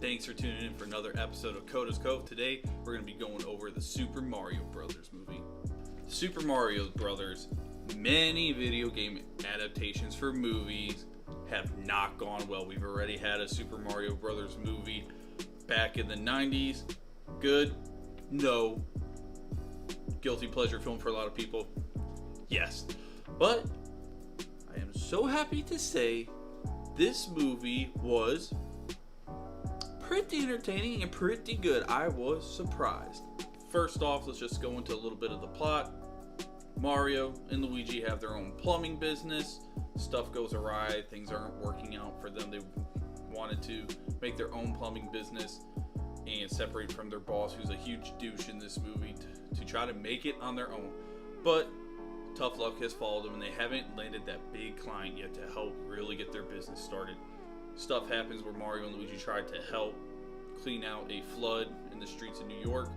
Thanks for tuning in for another episode of Kota's Cove. Today, we're going to be going over the Super Mario Brothers movie. Super Mario Brothers, many video game adaptations for movies have not gone well. We've already had a Super Mario Brothers movie back in the 90s. Good? No. Guilty pleasure film for a lot of people? Yes. But I am so happy to say this movie was pretty entertaining and pretty good. I was surprised. First off, let's just go into a little bit of the plot. Mario and Luigi have their own plumbing business. Stuff goes awry. Things aren't working out for them. They wanted to make their own plumbing business and separate from their boss, who's a huge douche in this movie, to try to make it on their own. But tough luck has followed them, and they haven't landed that big client yet to help really get their business started. Stuff happens where Mario and Luigi try to help clean out a flood in the streets of New York.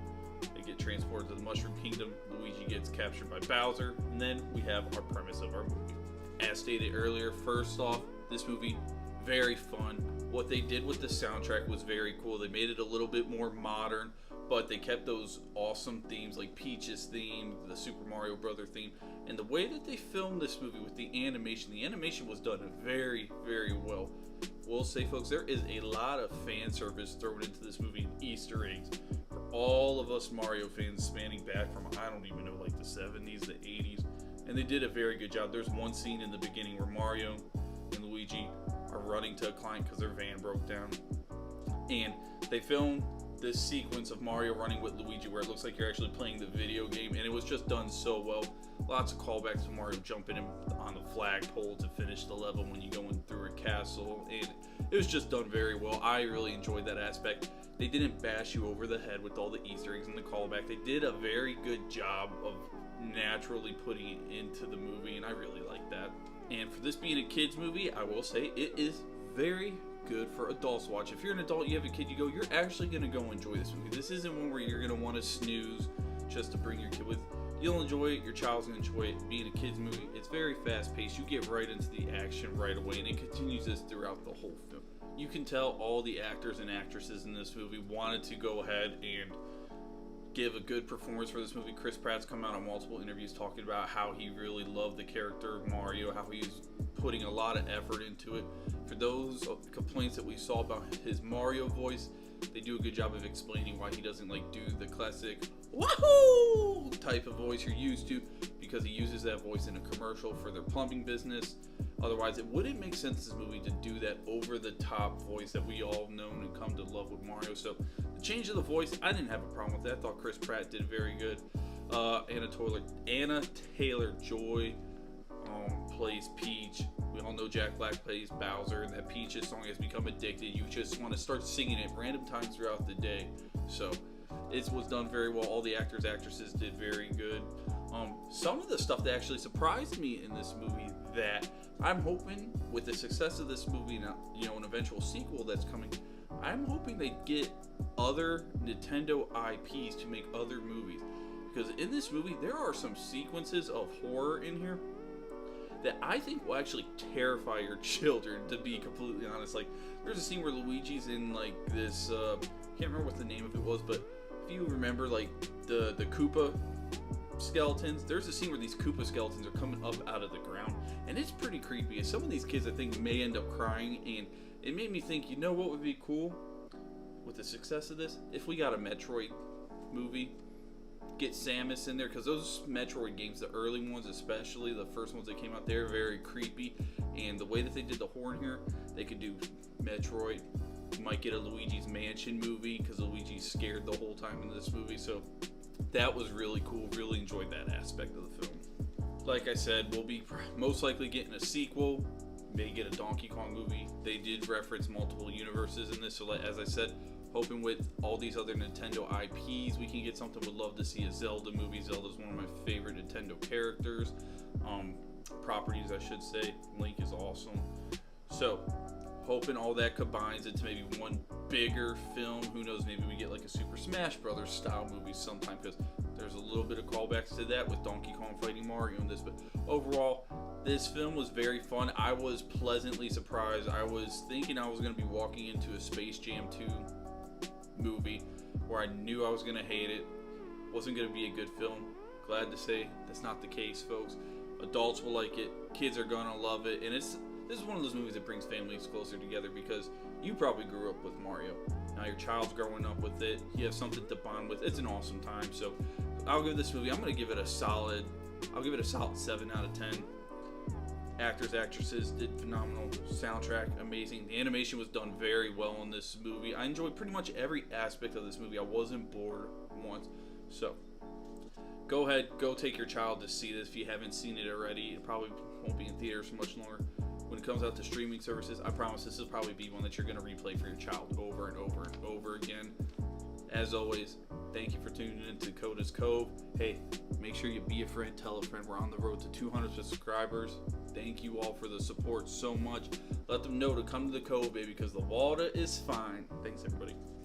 They get transported to the Mushroom Kingdom. Luigi gets captured by Bowser, and then we have our premise of our movie. As stated earlier, first off, this movie, very fun. What they did with the soundtrack was very cool. They made it a little bit more modern, but they kept those awesome themes like Peach's theme, the Super Mario Brother theme, and the way that they filmed this movie with the animation was done very, very well. We'll say, folks, there is a lot of fan service thrown into this movie and Easter eggs for all of us Mario fans spanning back from, I don't even know, like the 70s, the 80s, and they did a very good job. There's one scene in the beginning where Mario and Luigi are running to a client because their van broke down, and they filmed this sequence of Mario running with Luigi where it looks like you're actually playing the video game, and it was just done so well. Lots of callbacks to Mario jumping on the flagpole to finish the level when you go in through a castle, and it was just done very well. I really enjoyed that aspect. They didn't bash you over the head with all the Easter eggs and the callback. They did a very good job of naturally putting it into the movie, and I really like that. And for this being a kids movie, I will say it is very good for adults to watch. If you're an adult, you have a kid, you're actually going to go enjoy this movie. This isn't one where you're going to want to snooze just to bring your kid with. You'll enjoy it, your child's going to enjoy it. Being a kids movie, it's very fast paced. You get right into the action right away, and it continues this throughout the whole film. You can tell all the actors and actresses in this movie wanted to go ahead and give a good performance for this movie. Chris Pratt's come out on multiple interviews talking about how he really loved the character of Mario, how he's putting a lot of effort into it. For those complaints that we saw about his Mario voice, they do a good job of explaining why he doesn't do the classic wahoo type of voice you're used to, because he uses that voice in a commercial for their plumbing business. Otherwise, it wouldn't make sense this movie to do that over-the-top voice that we all know and come to love with Mario. So the change of the voice, I didn't have a problem with that. I thought Chris Pratt did very good. Anya Taylor-Joy plays Peach. We all know Jack Black plays Bowser, and that Peach's song has become addicted. You just want to start singing it random times throughout the day. So it was done very well. All the actors, actresses did very good. Some of the stuff that actually surprised me in this movie, that I'm hoping with the success of this movie and an eventual sequel that's coming, I'm hoping they get other Nintendo IPs to make other movies, because in this movie there are some sequences of horror in here that I think will actually terrify your children, to be completely honest. There's a scene where Luigi's in this can't remember what the name of it was, but if you remember the Koopa skeletons, there's a scene where these Koopa skeletons are coming up out of the ground, and it's pretty creepy. Some of these kids, I think, may end up crying, and it made me think, what would be cool with the success of this? If we got a Metroid movie, get Samus in there, because those Metroid games, the early ones especially, the first ones that came out, they're very creepy, and the way that they did the horn here, they could do Metroid. You might get a Luigi's Mansion movie, because Luigi's scared the whole time in this movie, so that was really cool. Really enjoyed that aspect of the film. Like I said, we'll be most likely getting a sequel. May get a Donkey Kong movie. They did reference multiple universes in this, so as I said, hoping with all these other Nintendo IPs we can get something. Would love to see a Zelda movie. Zelda's one of my favorite Nintendo characters. Properties, I should say. Link is awesome. So hoping all that combines into maybe one bigger film. Who knows, maybe we get a Super Smash Brothers style movie sometime, because there's a little bit of callbacks to that with Donkey Kong fighting Mario in this. But overall, This film was very fun. I was pleasantly surprised. I was thinking I was going to be walking into a Space Jam 2 movie where I knew I was going to hate it. Wasn't going to be a good film. Glad to say that's not the case, folks. Adults will like it. Kids are going to love it. And this is one of those movies that brings families closer together because you probably grew up with Mario. Now your child's growing up with it. You have something to bond with. It's an awesome time. So I'll give this movie, I'm going to give it a solid 7 out of 10. Actors, actresses did phenomenal. Soundtrack, amazing. The animation was done very well in this movie. I enjoyed pretty much every aspect of this movie. I wasn't bored once. So, go ahead, go take your child to see this if you haven't seen it already. It probably won't be in theaters for much longer. When it comes out to streaming services, I promise this will probably be one that you're going to replay for your child over and over and over again. As always, thank you for tuning in to Kota's Cove. Hey, make sure you be a friend, tell a friend. We're on the road to 200 subscribers. Thank you all for the support so much. Let them know to come to the Cove, baby, because the water is fine. Thanks, everybody.